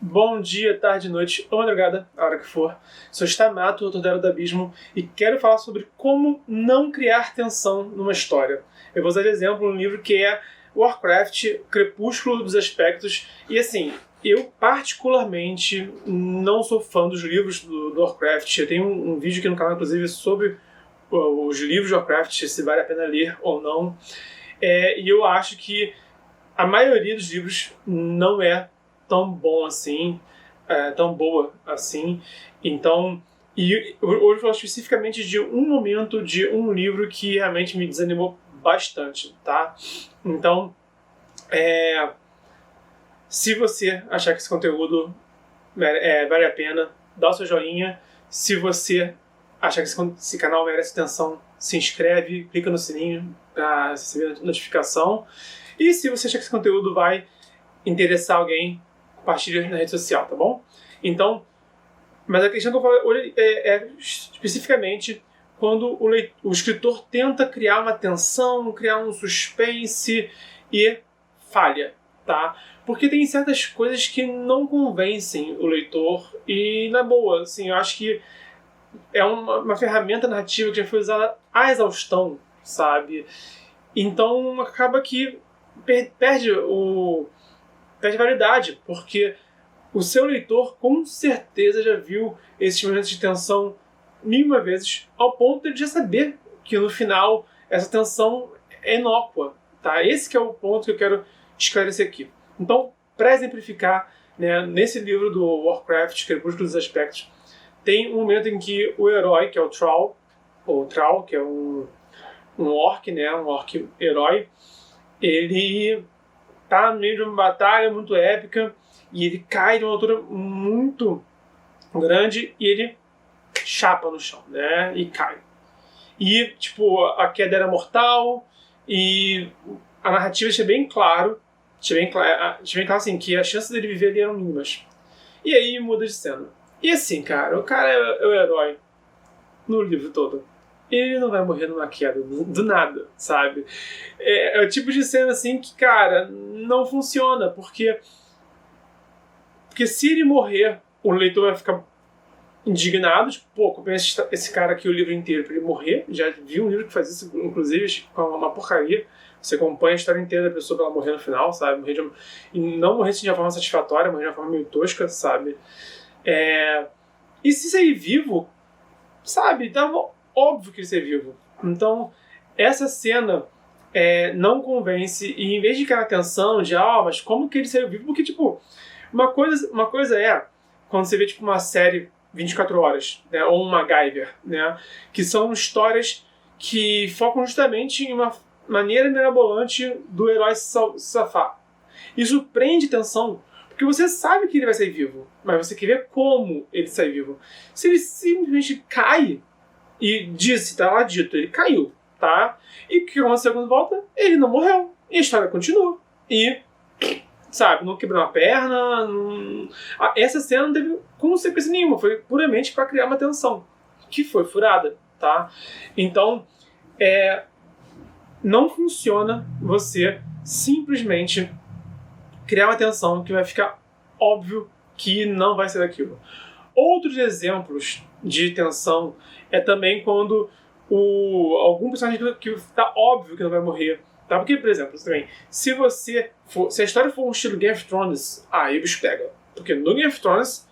Bom dia, tarde, noite ou madrugada, a hora que for. Sou Stamato, autor da Era do Abismo, e quero falar sobre como não criar tensão numa história. Eu vou usar de exemplo um livro que é Warcraft, Crepúsculo dos Aspectos, e assim, eu particularmente não sou fã dos livros do Warcraft. Eu tenho um vídeo aqui no canal, inclusive, sobre os livros de Warcraft, se vale a pena ler ou não. E eu acho que a maioria dos livros não é tão bom assim, tão boa assim. Então, e hoje eu vou falar especificamente de um momento de um livro que realmente me desanimou bastante, tá? Então, se você achar que esse conteúdo vale a pena, dá o seu joinha. Se você achar que esse canal merece atenção, se inscreve, clica no sininho para receber a notificação. E se você achar que esse conteúdo vai interessar alguém, compartilha na rede social, tá bom? Então, mas a questão que eu falo hoje é especificamente quando o escritor tenta criar uma tensão, criar um suspense e falha, tá? Porque tem certas coisas que não convencem o leitor e, na boa, assim, eu acho que é uma ferramenta narrativa que já foi usada à exaustão, sabe? Então acaba que perde validade, porque o seu leitor com certeza já viu esses momentos de tensão mil vezes, ao ponto de já saber que no final essa tensão é inócua, tá? Esse que é o ponto que eu quero esclarecer aqui. Então, para exemplificar, né, nesse livro do Warcraft, Crepúsculo dos Aspectos, tem um momento em que o herói, que é o Thrall, que é um orc, né, um orc herói, ele tá no meio de uma batalha muito épica e ele cai de uma altura muito grande e ele chapa no chão, né? E cai. E, tipo, a queda era mortal e a narrativa deixa bem claro, assim, que as chances dele viver ali eram mínimas. E aí muda de cena. E assim, cara, o cara é o herói no livro todo. Ele não vai morrer numa queda do nada, sabe? É o tipo de cena assim que, cara, não funciona, porque se ele morrer, o leitor vai ficar indignado, tipo, pô, comprei esse cara aqui o livro inteiro pra ele morrer. Já vi um livro que faz isso, inclusive, com uma porcaria. Você acompanha a história inteira da pessoa pra ela morrer no final, sabe? E não morrer de uma forma satisfatória, morrer de uma forma meio tosca, sabe? E se sair vivo, sabe? Tava óbvio que ele ser vivo. Então, essa cena não convence, e em vez de criar atenção de, mas como que ele saiu vivo? Porque, tipo, uma coisa é quando você vê, tipo, uma série 24 horas, né, ou um MacGyver, né, que são histórias que focam justamente em uma maneira mirabolante do herói se safar. Isso prende atenção, porque você sabe que ele vai sair vivo, mas você quer ver como ele sai vivo. Se ele simplesmente cai, e tá lá dito, ele caiu, tá? E o que aconteceu quando volta? Ele não morreu. E a história continua. E, sabe, não quebrou uma perna. Essa cena não teve consequência nenhuma. Foi puramente para criar uma tensão, que foi furada, tá? Então, não funciona você simplesmente criar uma tensão que vai ficar óbvio que não vai ser aquilo. Outros exemplos de tensão é também quando algum personagem que tá óbvio que não vai morrer. Tá? Porque, por exemplo, também, se a história for um estilo Game of Thrones, aí o bicho pega. Porque no Game of Thrones,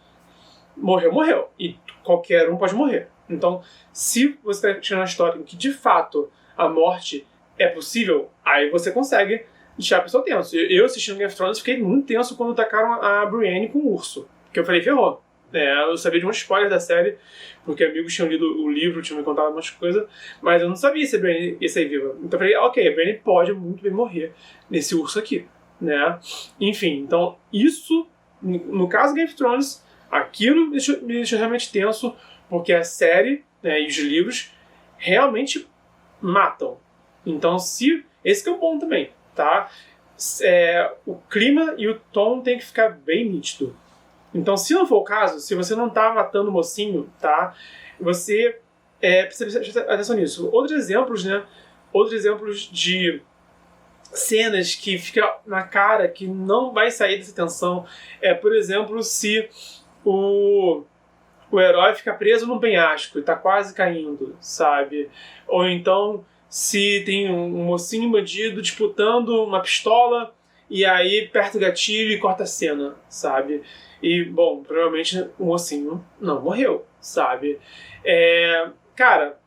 morreu. E qualquer um pode morrer. Então, se você está tirando uma história em que, de fato, a morte é possível, aí você consegue deixar a pessoa tenso. Eu assistindo Game of Thrones, fiquei muito tenso quando atacaram a Brienne com o urso. Porque eu falei, ferrou. Eu sabia de um spoiler da série, porque amigos tinham lido o livro, tinham me contado um monte de coisa, mas eu não sabia se a Brienne ia sair viva. Então eu falei, ok, a Brienne pode muito bem morrer nesse urso aqui, né? Enfim, então isso, no caso Game of Thrones, aquilo me deixou realmente tenso, porque a série, né, e os livros realmente matam. Então esse que é o ponto também, tá? O clima e o tom tem que ficar bem nítido. Então, se não for o caso, se você não está matando o mocinho, tá? Você precisa prestar atenção nisso. Outros exemplos, né? Outros exemplos de cenas que fica na cara que não vai sair dessa tensão. Por exemplo, se o herói fica preso num penhasco e tá quase caindo, sabe? Ou então se tem um mocinho bandido disputando uma pistola e aí aperta o gatilho e corta a cena, sabe? E, bom, provavelmente o mocinho não morreu, sabe? Cara,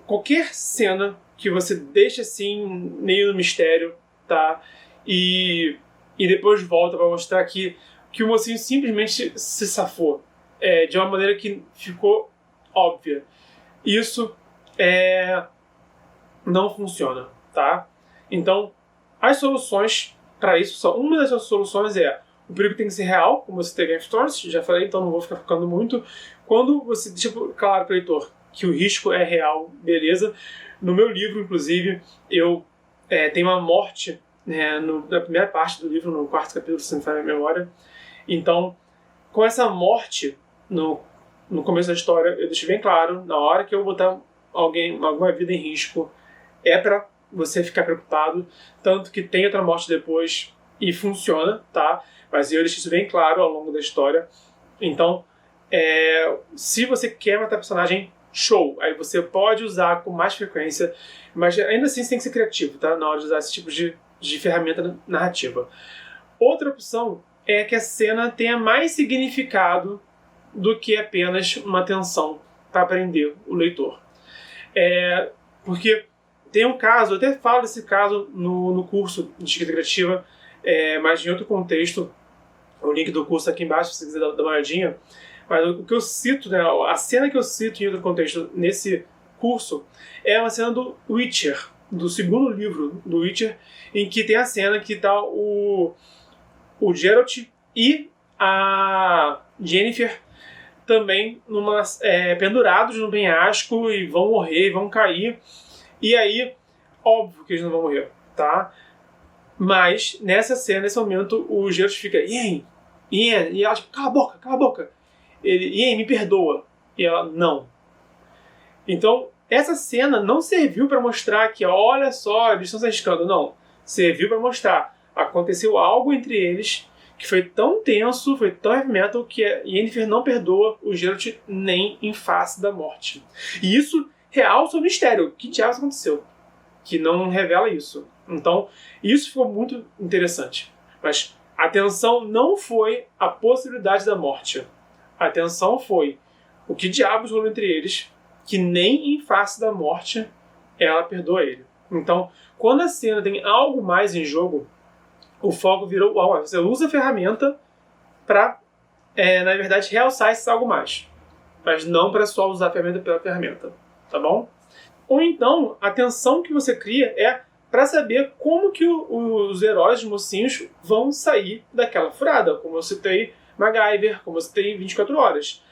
qualquer cena que você deixa assim, meio no mistério, tá? E depois volta pra mostrar que o mocinho simplesmente se safou. De uma maneira que ficou óbvia. Isso não funciona, tá? Então, as soluções para isso são... Uma das soluções o perigo tem que ser real, como você tem Game of Thrones, já falei, então não vou ficar focando muito. Quando você deixa claro para o leitor que o risco é real, beleza. No meu livro, inclusive, eu tenho uma morte na primeira parte do livro, no quarto capítulo, se não me falha a memória. Então, com essa morte no começo da história, eu deixei bem claro, na hora que eu botar alguma vida em risco, pra você ficar preocupado, tanto que tem outra morte depois e funciona, tá? Mas eu deixei isso bem claro ao longo da história. Então, se você quer matar personagem, show! Aí você pode usar com mais frequência, mas ainda assim você tem que ser criativo, tá? Na hora de usar esse tipo de ferramenta narrativa. Outra opção é que a cena tenha mais significado do que apenas uma tensão para prender o leitor. Porque tem um caso, eu até falo desse caso no curso de escrita criativa, mas em outro contexto. O link do curso aqui embaixo, se você quiser dar uma olhadinha. Mas o que eu cito, né, a cena que eu cito em outro contexto nesse curso é uma cena do Witcher, do segundo livro do Witcher, em que tem a cena que tá o Geralt e a Yennefer também pendurados no penhasco e vão morrer, vão cair. E aí, óbvio que eles não vão morrer, tá? Mas nessa cena, nesse momento, o Geralt fica Yen, e ela tipo, cala a boca. Ele, Yen, me perdoa. E ela, não. Então, essa cena não serviu para mostrar que, olha só, eles estão se arriscando. Não. Serviu para mostrar, aconteceu algo entre eles que foi tão tenso, foi tão heavy metal, que a Yennefer não perdoa o Geralt nem em face da morte. E isso realça o mistério. O que diabos aconteceu? Que não revela isso. Então, isso ficou muito interessante. Mas a tensão não foi a possibilidade da morte. A tensão foi o que diabos rolou entre eles, que nem em face da morte ela perdoa ele. Então, quando a cena tem algo mais em jogo, o foco virou, você usa a ferramenta para, na verdade, realçar esse algo mais. Mas não para só usar a ferramenta pela ferramenta. Tá bom? Ou então, a tensão que você cria é para saber como que os heróis, os mocinhos, vão sair daquela furada. Como eu citei MacGyver, como eu citei 24 Horas.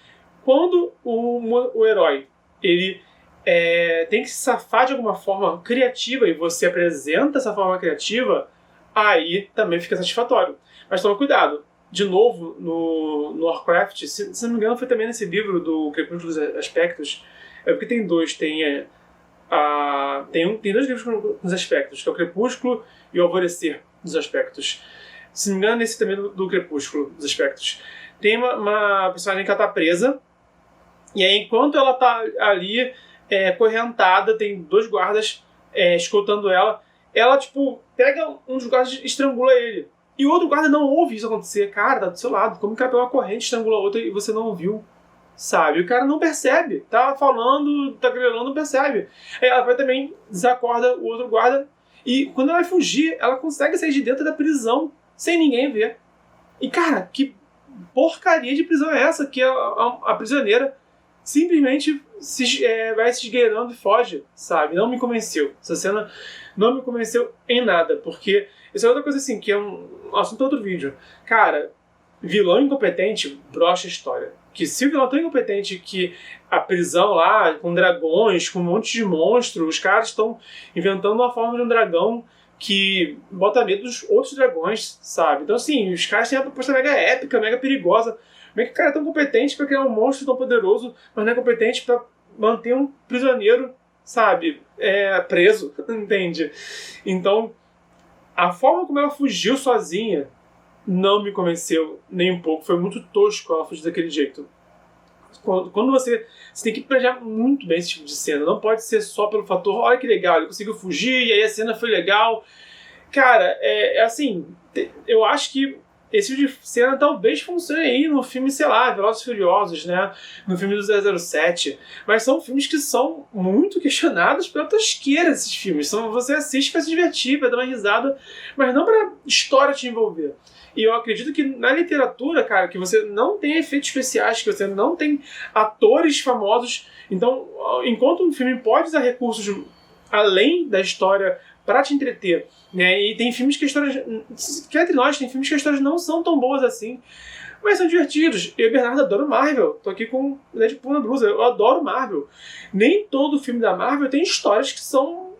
Quando o herói ele tem que se safar de alguma forma criativa e você apresenta essa forma criativa, aí também fica satisfatório. Mas toma cuidado. De novo, no Warcraft, se não me engano, foi também nesse livro do Crepúsculo dos Aspectos. Porque tem dois, tem dois livros com os aspectos, que é o Crepúsculo e o Alvorecer dos Aspectos. Se não me engano, esse também do Crepúsculo dos Aspectos. Tem uma personagem que ela tá presa, e aí enquanto ela tá ali correntada, tem dois guardas escoltando ela, tipo, pega um dos guardas e estrangula ele. E o outro guarda não ouve isso acontecer. Cara, tá do seu lado. Como que ela pegou uma corrente, estrangula a outra e você não ouviu? Sabe? O cara não percebe. Tá falando, tá grilando, não percebe. Aí ela vai também, desacorda o outro guarda. E quando ela vai fugir, ela consegue sair de dentro da prisão sem ninguém ver. E cara, que porcaria de prisão é essa? Que a prisioneira simplesmente vai se esgueirando e foge, sabe? Não me convenceu. Essa cena não me convenceu em nada. Porque isso é outra coisa assim, que é um assunto para outro vídeo. Cara, vilão incompetente brocha a história. Que se o vilão é tão incompetente que a prisão lá, com dragões, com um monte de monstros, os caras estão inventando uma forma de um dragão que bota medo dos outros dragões, sabe? Então, assim, os caras têm uma proposta mega épica, mega perigosa. Como é que o cara é tão competente para criar um monstro tão poderoso, mas não é competente para manter um prisioneiro, sabe? Preso, entende? Então, A forma como ela fugiu sozinha não me convenceu nem um pouco. Foi muito tosco ela fugir daquele jeito. Quando você tem que planejar muito bem esse tipo de cena. Não pode ser só pelo fator, olha que legal, ele conseguiu fugir e aí a cena foi legal. Cara, assim, eu acho que esse tipo de cena talvez funcione aí no filme, sei lá, Velozes e Furiosos, né? No filme do 007. Mas são filmes que são muito questionados pela tosqueira desses filmes. Você assiste pra se divertir, pra dar uma risada, mas não pra história te envolver. E eu acredito que na literatura, cara, que você não tem efeitos especiais, que você não tem atores famosos. Então, enquanto um filme pode usar recursos além da história para te entreter, né? E tem filmes que a história... Que entre nós, tem filmes que as histórias não são tão boas assim, mas são divertidos. Eu e o Bernardo adoro Marvel. Tô aqui com Deadpool na blusa. Eu adoro Marvel. Nem todo filme da Marvel tem histórias que são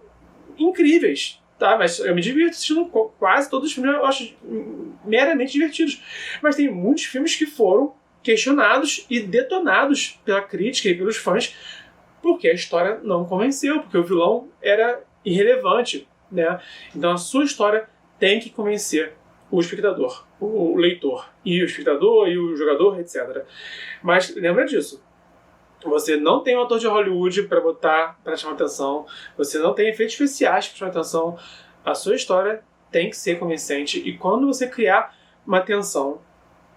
incríveis. Tá, mas eu me divirto assistindo quase todos os filmes, eu acho meramente divertidos. Mas tem muitos filmes que foram questionados e detonados pela crítica e pelos fãs porque a história não convenceu, porque o vilão era irrelevante, né? Então a sua história tem que convencer o espectador, o leitor, e o espectador, e o jogador, etc. Mas lembra disso. Você não tem um ator de Hollywood para botar para chamar atenção. Você não tem efeitos especiais para chamar atenção. A sua história tem que ser convincente. E quando você criar uma tensão,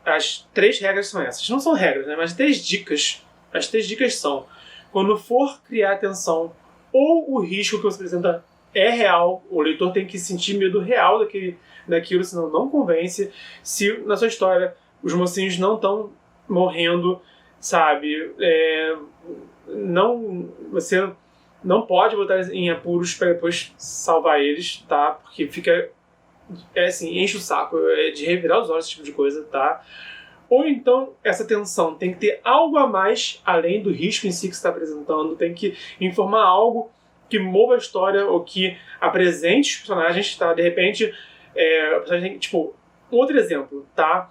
as 3 regras são essas. Não são regras, né? Mas 3 dicas. As 3 dicas são: quando for criar tensão, ou o risco que você apresenta é real, o leitor tem que sentir medo real daquilo, senão não convence. Se na sua história os mocinhos não estão morrendo, sabe, você não pode botar em apuros para depois salvar eles, tá? Porque fica, assim, enche o saco, de revirar os olhos, esse tipo de coisa, tá? Ou então essa tensão tem que ter algo a mais além do risco em si que você está apresentando, tem que informar algo que mova a história ou que apresente os personagens, tá? De repente, a personagem tem, tipo, um outro exemplo, tá?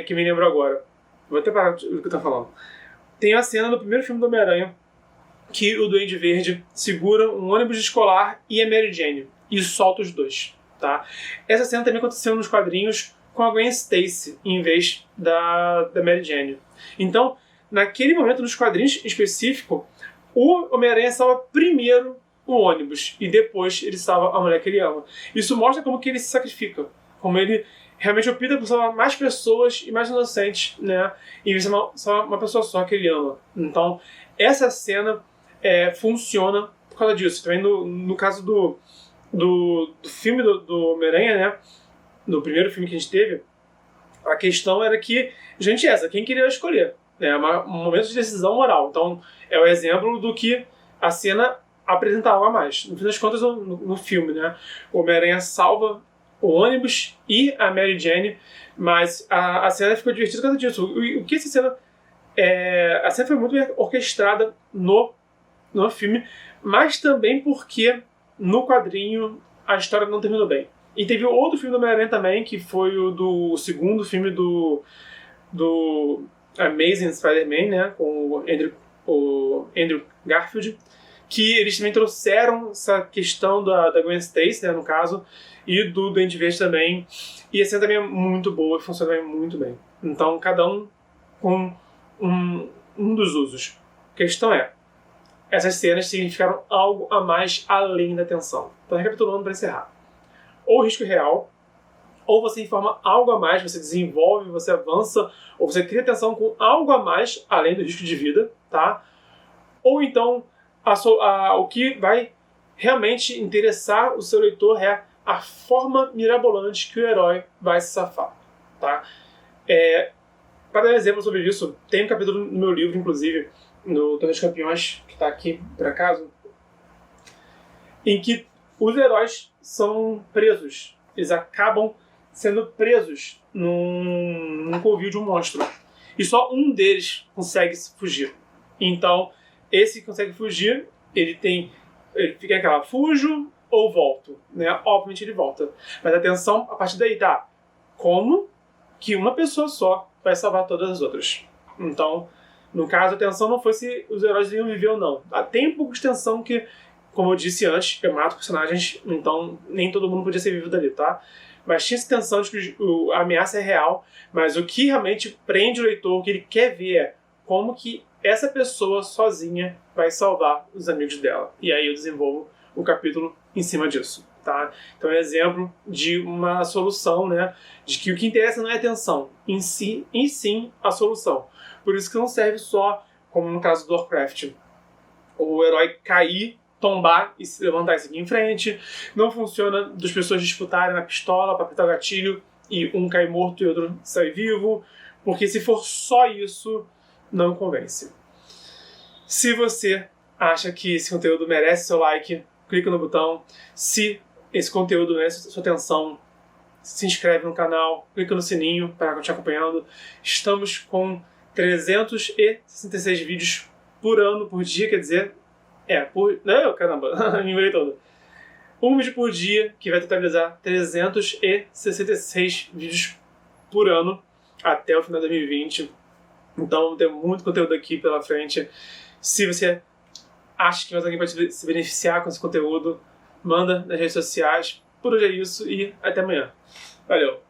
Que me lembro agora. Vou até parar do que eu tô falando. Tem a cena do primeiro filme do Homem-Aranha que o Duende Verde segura um ônibus escolar e a Mary Jane e solta os dois, tá? Essa cena também aconteceu nos quadrinhos com a Gwen Stacy em vez da Mary Jane. Então, naquele momento nos quadrinhos específico, o Homem-Aranha salva primeiro o ônibus e depois ele salva a mulher que ele ama. Isso mostra como que ele se sacrifica, como ele realmente opta por salvar mais pessoas e mais inocentes, né? Em vez de salvar uma pessoa só que ele ama. Então, essa cena funciona por causa disso. Também no caso do filme do Homem-Aranha, né? No primeiro filme que a gente teve, a questão era que, gente, quem queria escolher? Um momento de decisão moral. Então, é o exemplo do que a cena apresenta algo a mais. No fim das contas, no filme, né? O Homem-Aranha salva o ônibus e a Mary Jane, mas a cena ficou divertida por causa disso. O que essa cena... a cena foi muito bem orquestrada no filme, mas também porque no quadrinho a história não terminou bem. E teve outro filme do Homem-Aranha também, que foi o segundo filme do Amazing Spider-Man, né, com o Andrew Garfield, que eles também trouxeram essa questão da Gwen Stacy, né, no caso, e do Duende Verde também. E a cena também é muito boa, funciona também muito bem. Então, cada um com um dos usos. A questão é, essas cenas significaram algo a mais além da tensão. Então, recapitulando para encerrar. Ou risco real, ou você informa algo a mais, você desenvolve, você avança, ou você cria tensão com algo a mais além do risco de vida, tá? Ou então, o que vai realmente interessar o seu leitor é a forma mirabolante que o herói vai se safar, tá? Para dar um exemplo sobre isso, tem um capítulo no meu livro, inclusive, no Torneio dos Campeões, que está aqui, por acaso, em que os heróis são presos. Eles acabam sendo presos num covil de um monstro. E só um deles consegue fugir. Então, esse que consegue fugir, ele fica naquela, fujo ou volto, né? Obviamente ele volta. Mas atenção, a partir daí tá, como que uma pessoa só vai salvar todas as outras? Então, no caso, a tensão não foi se os heróis iam viver ou não. Tem um pouco de tensão que como eu disse antes, eu mato personagens, então nem todo mundo podia ser vivo dali, tá? Mas tinha essa tensão de que a ameaça é real, mas o que realmente prende o leitor, o que ele quer ver é como que essa pessoa sozinha vai salvar os amigos dela. E aí eu desenvolvo o capítulo em cima disso, tá? Então é um exemplo de uma solução, né? De que o que interessa não é a tensão, em si, e sim a solução. Por isso que não serve só, como no caso do Warcraft, o herói cair, tombar e se levantar e seguir em frente. Não funciona das pessoas disputarem na pistola para apertar o gatilho e um cai morto e o outro sai vivo, porque se for só isso, não convence. Se você acha que esse conteúdo merece seu like, clica no botão. Se esse conteúdo merece sua atenção, se inscreve no canal, clica no sininho para continuar acompanhando. Estamos com 366 vídeos por ano, por dia, quer dizer... Não, caramba, me enrolei todo. Um vídeo por dia, que vai totalizar 366 vídeos por ano até o final de 2020. Então tem muito conteúdo aqui pela frente. Se você acha que mais alguém pode se beneficiar com esse conteúdo, manda nas redes sociais. Por hoje é isso e até amanhã. Valeu!